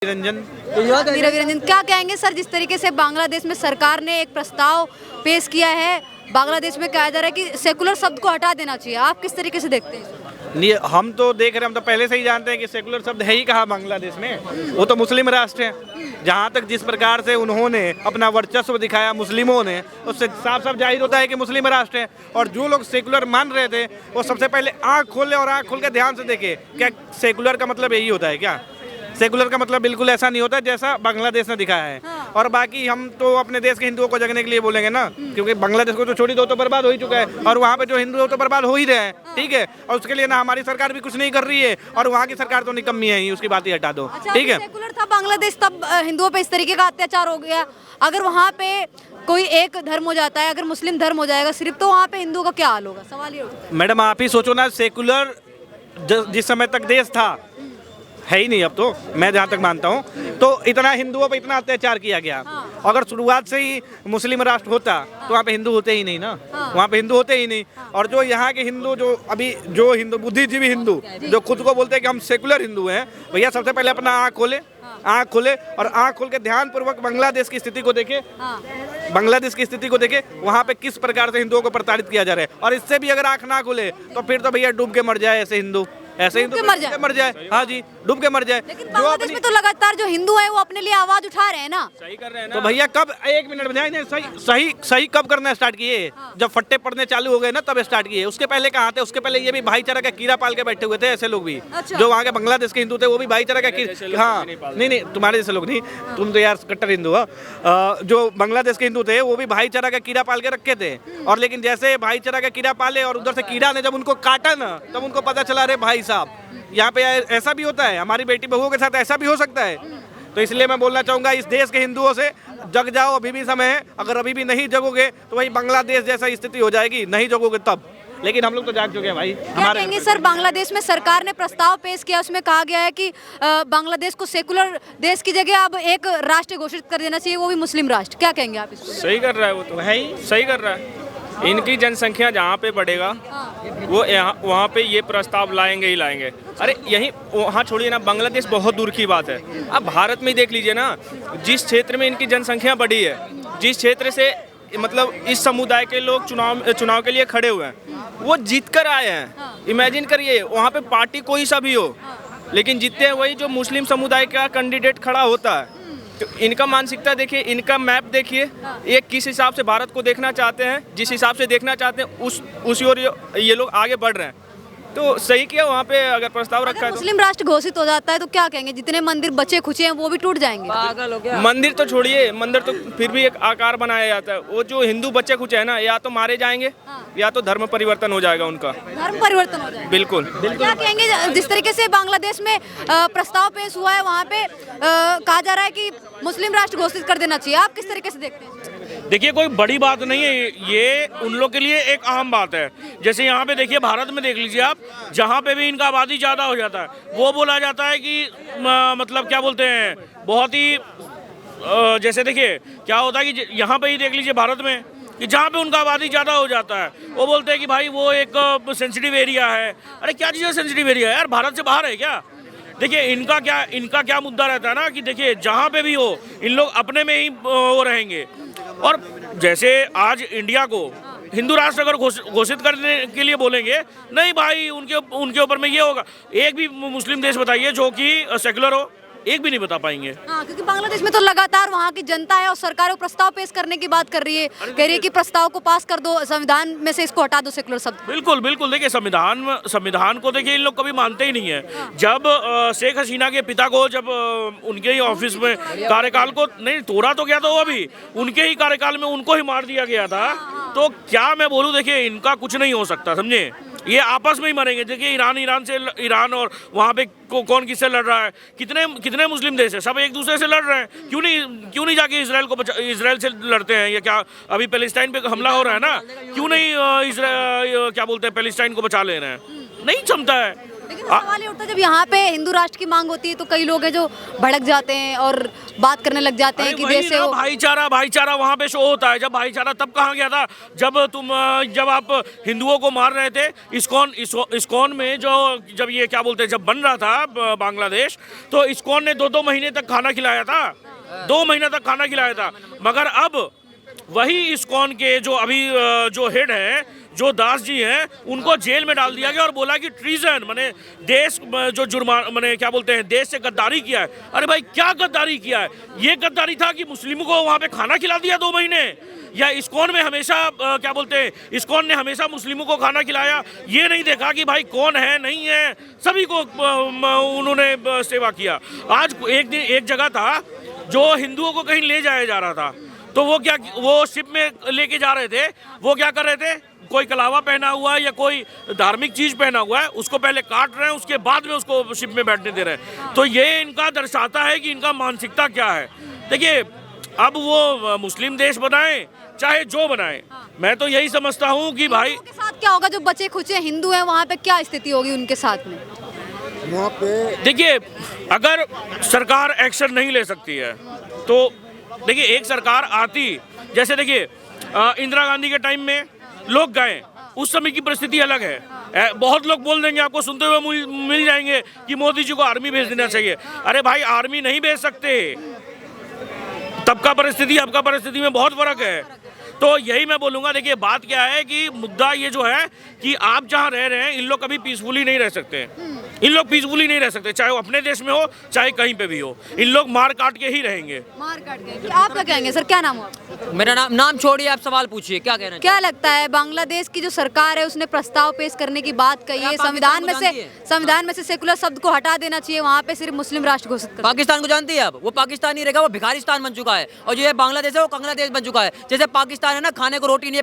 रंजन। रवि रंजन, क्या कहेंगे सर, जिस तरीके से बांग्लादेश में सरकार ने एक प्रस्ताव पेश किया है, बांग्लादेश में कहा जा रहा है कि सेकुलर शब्द को हटा देना चाहिए, आप किस तरीके से देखते हैं? नहीं, हम तो देख रहे हैं, हम तो पहले से ही जानते हैं कि सेकुलर शब्द है ही कहाँ बांग्लादेश में। वो तो मुस्लिम राष्ट्र है। जहाँ तक जिस प्रकार से उन्होंने अपना वर्चस्व दिखाया मुस्लिमों ने, उससे साफ साफ जाहिर होता है कि मुस्लिम राष्ट्र है। और जो लोग सेकुलर मान रहे थे वो सबसे पहले आँख खोले और आँख खोल के ध्यान से देखे, क्या सेकुलर का मतलब यही होता है क्या? सेकुलर का मतलब बिल्कुल ऐसा नहीं होता जैसा बांग्लादेश ने दिखाया है। हाँ। और बाकी हम तो अपने देश के हिंदुओं को जगने के लिए बोलेंगे ना, क्योंकि बांग्लादेश को तो छोड़ी दो तो बर्बाद हो ही चुका है, और वहाँ पे जो हिंदू है तो बर्बाद हो ही रहे हैं। ठीक है, और उसके लिए ना हमारी सरकार भी कुछ नहीं कर रही है, और वहाँ की सरकार तो निकम्मी है ही, उसकी बात ही हटा दो। अच्छा, ठीक है, सेकुलर था बांग्लादेश, तब हिंदुओं पे इस तरीके का अत्याचार हो गया। अगर वहाँ पे कोई एक धर्म हो जाता है, अगर मुस्लिम धर्म हो जाएगा सिर्फ, तो वहाँ पे हिंदुओं का क्या हाल होगा? सवाल ये उठता है। मैडम आप ही सोचो ना, सेकुलर जिस समय तक देश था, है ही नहीं अब तो, मैं जहाँ तक मानता हूँ, तो इतना हिंदुओं पर इतना अत्याचार किया गया। हाँ। अगर शुरुआत से ही मुस्लिम राष्ट्र होता तो वहाँ पे हिंदू होते ही नहीं ना। हाँ। वहाँ पे हिंदू होते ही नहीं। और जो यहाँ के हिंदू, जो अभी जो हिंदू बुद्धिजीवी हिंदू जो खुद को बोलते हैं कि हम सेकुलर हिंदू हैं, भैया सबसे पहले अपना आँख खोले, आँख खोले और आँख खोल के ध्यानपूर्वक बांग्लादेश की स्थिति को देखे। हाँ। बांग्लादेश की स्थिति को देखे, वहाँ पे किस प्रकार से हिंदुओं को प्रताड़ित किया जा रहा है। और इससे भी अगर आँख ना खोले तो फिर तो भैया डूब के मर जाए ऐसे हिंदू, ऐसे हिंदू डूब के मर जाए। हाँ जी, डूब के मर जाए। लेकिन बांग्लादेश में तो लगातार जो हिंदू है वो अपने लिए आवाज उठा रहे हैं ना। सही कर रहे हैं ना। तो भैया कब, एक मिनट बजाय नहीं, सही कब करना स्टार्ट किए? जब फट्टे पड़ने चालू हो गए ना, तब स्टार्ट किए। उसके पहले कहाँ थे? उसके पहले ये भी भाईचारा का कीड़ा पाल के बैठे हुए थे ऐसे लोग भी। अच्छा। जो वहाँ के बांग्लादेश के हिंदू थे वो भी भाईचारा का कीड़ा। हाँ, नहीं, तुम्हारे जैसे लोग नहीं, तुम तो यार कट्टर हिंदू हो। जो बांग्लादेश के हिंदू थे वो भी भाईचारा का कीड़ा पाल के रखे थे। और लेकिन जैसे भाईचारा का कीड़ा पाले और उधर से कीड़ा ने जब उनको काटा ना, तब उनको पता चला, अरे भाई साहब यहाँ पे ऐसा भी होता है, हमारी बेटी बहुओं के साथ ऐसा भी हो सकता है। तो इसलिए मैं बोलना चाहूँगा, इस देश के हिंदुओं से जग जाओ, अभी भी समय है। अगर अभी भी नहीं जगोगे तो वही बांग्लादेश जैसा स्थिति हो जाएगी, नहीं जगोगे तब। लेकिन हम लोग तो जाग चुके हैं भाई। क्या कहेंगे सर, बांग्लादेश में सरकार ने प्रस्ताव पेश किया, उसमें कहा गया है कि बांग्लादेश को सेकुलर देश की जगह अब एक राष्ट्र घोषित कर देना चाहिए, वो भी मुस्लिम राष्ट्र। क्या कहेंगे आप इसको? सही कर रहा है, वो तो है ही सही कर रहा है। इनकी जनसंख्या जहाँ पे बढ़ेगा वो यहाँ वहाँ पे ये प्रस्ताव लाएंगे ही लाएंगे। अरे यहीं वहाँ छोड़िए ना, बांग्लादेश बहुत दूर की बात है। अब भारत में ही देख लीजिए ना, जिस क्षेत्र में इनकी जनसंख्या बढ़ी है, जिस क्षेत्र से मतलब इस समुदाय के लोग चुनाव के लिए खड़े हुए हैं, वो जीत कर आए हैं। इमेजिन करिए, वहाँ पे पार्टी कोई सा भी हो, लेकिन जीतते हैं वही जो मुस्लिम समुदाय का कैंडिडेट खड़ा होता है। तो इनका मानसिकता देखिए, इनका मैप देखिए, ये किस हिसाब से भारत को देखना चाहते हैं, जिस हिसाब से देखना चाहते हैं उस ओर ये लोग आगे बढ़ रहे हैं। तो सही किया वहाँ पे अगर प्रस्ताव रखा है। मुस्लिम राष्ट्र घोषित हो जाता है तो क्या कहेंगे, जितने मंदिर बचे खुचे हैं वो भी टूट जाएंगे? पागल हो गया। मंदिर तो छोड़िए, मंदिर तो फिर भी एक आकार बनाया जाता है। वो जो हिंदू बच्चे खुचे हैं ना, या तो मारे जाएंगे या तो धर्म परिवर्तन हो जाएगा उनका। धर्म परिवर्तन हो जाएगा। बिल्कुल। क्या कहेंगे, जिस तरीके से बांग्लादेश में प्रस्ताव पेश हुआ है, वहाँ पे कहा जा रहा है कि मुस्लिम राष्ट्र घोषित कर देना चाहिए, आप किस तरीके से देखते हैं? देखिए, कोई बड़ी बात नहीं है ये, उन लोग के लिए एक अहम बात है। जैसे यहाँ पे देखिए, भारत में देख लीजिए आप, जहाँ पे भी इनका आबादी ज़्यादा हो जाता है, वो बोला जाता है कि मतलब क्या बोलते हैं, बहुत ही जैसे देखिए क्या होता है कि यहाँ पे ही देख लीजिए भारत में, कि जहाँ पे उनका आबादी ज़्यादा हो जाता है वो बोलते हैं कि भाई वो एक सेंसिटिव एरिया है। अरे क्या चीज़ है सेंसिटिव एरिया? यार भारत से बाहर है क्या? देखिए इनका क्या मुद्दा रहता है ना, कि देखिए जहाँ पे भी हो इन लोग अपने में ही वो रहेंगे। और जैसे आज इंडिया को हिंदू राष्ट्र अगर घोषित करने के लिए बोलेंगे, नहीं भाई उनके ऊपर में ये होगा। एक भी मुस्लिम देश बताइए जो कि सेकुलर हो, एक भी नहीं बता पाएंगे। हाँ, क्योंकि बांग्लादेश में तो लगातार वहाँ की जनता है और सरकार प्रस्ताव पेश करने की बात कर रही है, कह रही है कि प्रस्ताव को पास कर दो, संविधान में से इसको हटा दो सेकुलर शब्द। बिल्कुल बिल्कुल। देखिए संविधान को देखिए इन लोग कभी मानते ही नहीं है। जब शेख हसीना के पिता को जब उनके ही ऑफिस में कार्यकाल को नहीं तोड़ा तो गया था, वो अभी उनके ही कार्यकाल में उनको ही मार दिया गया था। तो क्या मैं बोलूँ, देखिए इनका कुछ नहीं हो सकता, समझे? ये आपस में ही मरेंगे। देखिए ईरान और वहाँ पे कौन किससे लड़ रहा है, कितने मुस्लिम देश है, सब एक दूसरे से लड़ रहे हैं। क्यों नहीं जाके इजराइल से लड़ते हैं? ये क्या अभी पैलेस्टाइन पे हमला हो रहा है ना, क्यों नहीं क्या बोलते हैं पैलेस्टाइन को बचा ले रहे हैं? नहीं क्षमता है। लेकिन सवाल ये उठता है जब यहाँ पे हिंदू राष्ट्र की मांग होती है तो कई लोग हैं जो भड़क जाते हैं और बात करने लग जाते हैं कि वही देश से ना, वो भाईचारा वहाँ पे शो होता है। जब भाईचारा तब कहाँ गया था जब आप हिंदुओं को मार रहे थे। इस्कॉन में जब ये क्या बोलते हैं जब बन रहा था बांग्लादेश, तो इस्कॉन ने 2-2 महीने तक खाना खिलाया था, 2 महीने तक खाना खिलाया था। मगर अब वही इस्कॉन के जो अभी जो हेड हैं, जो दास जी हैं, उनको जेल में डाल दिया गया और बोला कि ट्रीजन माने देश जो जुर्माना माने क्या बोलते हैं देश से गद्दारी किया है। अरे भाई क्या गद्दारी किया है? ये गद्दारी था कि मुस्लिमों को वहाँ पे खाना खिला दिया 2 महीने, या इस्कॉन में हमेशा क्या बोलते हैं इस्कॉन ने हमेशा मुस्लिमों को खाना खिलाया? ये नहीं देखा कि भाई कौन है नहीं है, सभी को उन्होंने सेवा किया। आज एक जगह था जो हिंदुओं को कहीं ले जाया जा रहा था, तो वो शिप में लेके जा रहे थे, वो क्या कर रहे थे, कोई कलावा पहना हुआ है या कोई धार्मिक चीज पहना हुआ है, उसको पहले काट रहे हैं, उसके बाद में उसको शिप में बैठने दे रहे हैं। तो ये इनका दर्शाता है कि इनका मानसिकता क्या है। देखिए अब वो मुस्लिम देश बनाए चाहे जो बनाए, मैं तो यही समझता हूँ कि भाई के साथ क्या होगा जो बचे खुचे हिंदू हैं वहाँ पे क्या स्थिति होगी उनके साथ में? वहाँ पे देखिए अगर सरकार एक्शन नहीं ले सकती है तो देखिए एक सरकार आती, जैसे देखिए इंदिरा गांधी के टाइम में लोग गए, उस समय की परिस्थिति अलग है। बहुत लोग बोल देंगे, आपको सुनते हुए मिल जाएंगे कि मोदी जी को आर्मी भेज देना चाहिए। अरे भाई आर्मी नहीं भेज सकते, तब का परिस्थिति अब का परिस्थिति में बहुत फर्क है। तो यही मैं बोलूँगा। देखिए बात क्या है कि मुद्दा ये जो है कि आप जहाँ रह रहे हैं इन लोग कभी पीसफुली नहीं रह सकते, इन लोग पीसफुली नहीं रह सकते, चाहे वो अपने देश में हो चाहे कहीं पे भी हो, इन लोग मार काट के ही रहेंगे। मार काट गए। आप क्या कहेंगे सर, क्या नाम हो आपका? मेरा नाम छोड़िए, आप सवाल पूछिए, क्या कहना क्या लगता है बांग्लादेश की जो सरकार है उसने प्रस्ताव पेश करने की बात कही है, संविधान में से सेकुलर शब्द को हटा देना चाहिए, वहाँ पे सिर्फ मुस्लिम राष्ट्र घोषित कर? पाकिस्तान को जानती है? अब वो पाकिस्तान नहीं रहेगा, वो भिखारिस्तान बन चुका है। और जो ये बांग्लादेश है वो कंगना देश बन चुका है। जैसे पाकिस्तान है ना, खाने को रोटी नहीं है,